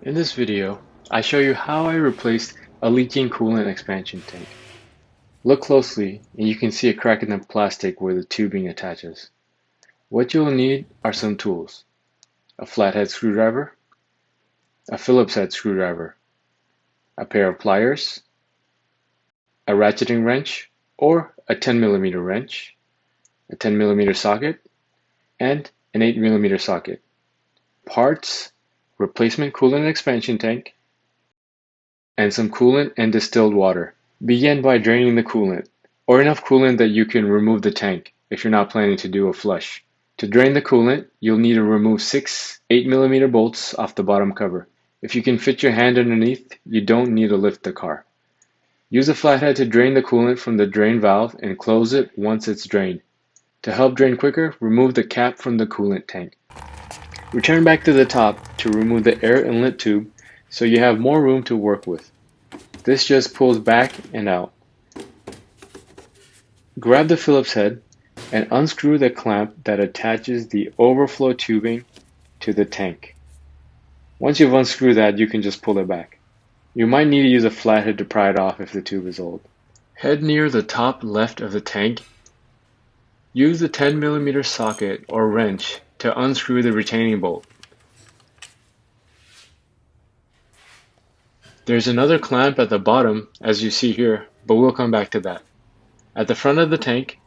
In this video, I show you how I replaced a leaking coolant expansion tank. Look closely and you can see a crack in the plastic where the tubing attaches. What you'll need are some tools: a flathead screwdriver, a Phillips head screwdriver, a pair of pliers, a ratcheting wrench or a 10mm wrench, a 10mm socket, and an 8mm socket. Parts: replacement coolant expansion tank, and some coolant and distilled water. Begin by draining the coolant, or enough coolant that you can remove the tank if you're not planning to do a flush. To drain the coolant, you'll need to remove 6 8mm bolts off the bottom cover. If you can fit your hand underneath, you don't need to lift the car. Use a flathead to drain the coolant from the drain valve and close it once it's drained. To help drain quicker, remove the cap from the coolant tank. Return back to the top to remove the air inlet tube so you have more room to work with. This just pulls back and out. Grab the Phillips head and unscrew the clamp that attaches the overflow tubing to the tank. Once you've unscrewed that, you can just pull it back. You might need to use a flathead to pry it off if the tube is old. Head near the top left of the tank. Use the 10mm socket or wrench to unscrew the retaining bolt. There's another clamp at the bottom, as you see here, but we'll come back to that. At the front of the tank,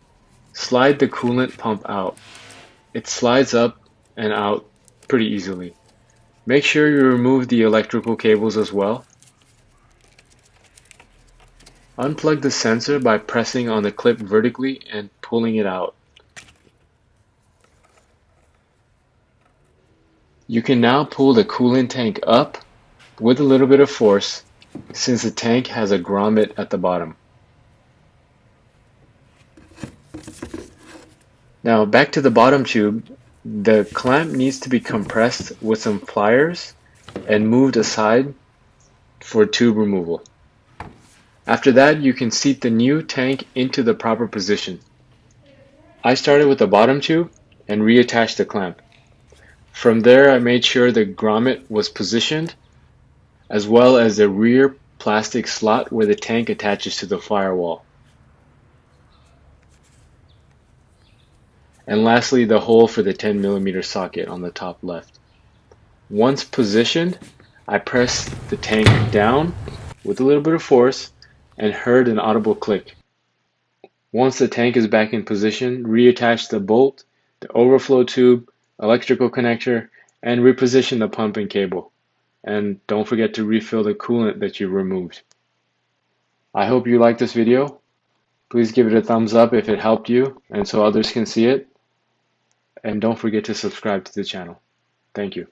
slide the coolant pump out. It slides up and out pretty easily. Make sure you remove the electrical cables as well. Unplug the sensor by pressing on the clip vertically and pulling it out. You can now pull the coolant tank up with a little bit of force, since the tank has a grommet at the bottom. Now back to the bottom tube, the clamp needs to be compressed with some pliers and moved aside for tube removal. After that, you can seat the new tank into the proper position. I started with the bottom tube and reattached the clamp. From there, I made sure the grommet was positioned, as well as the rear plastic slot where the tank attaches to the firewall. And lastly, the hole for the 10mm socket on the top left. Once positioned, I pressed the tank down with a little bit of force and heard an audible click. Once the tank is back in position, reattach the bolt, the overflow tube, electrical connector, and reposition the pump and cable. And don't forget to refill the coolant that you removed. I hope you liked this video. Please give it a thumbs up if it helped you and so others can see it. And don't forget to subscribe to the channel. Thank you.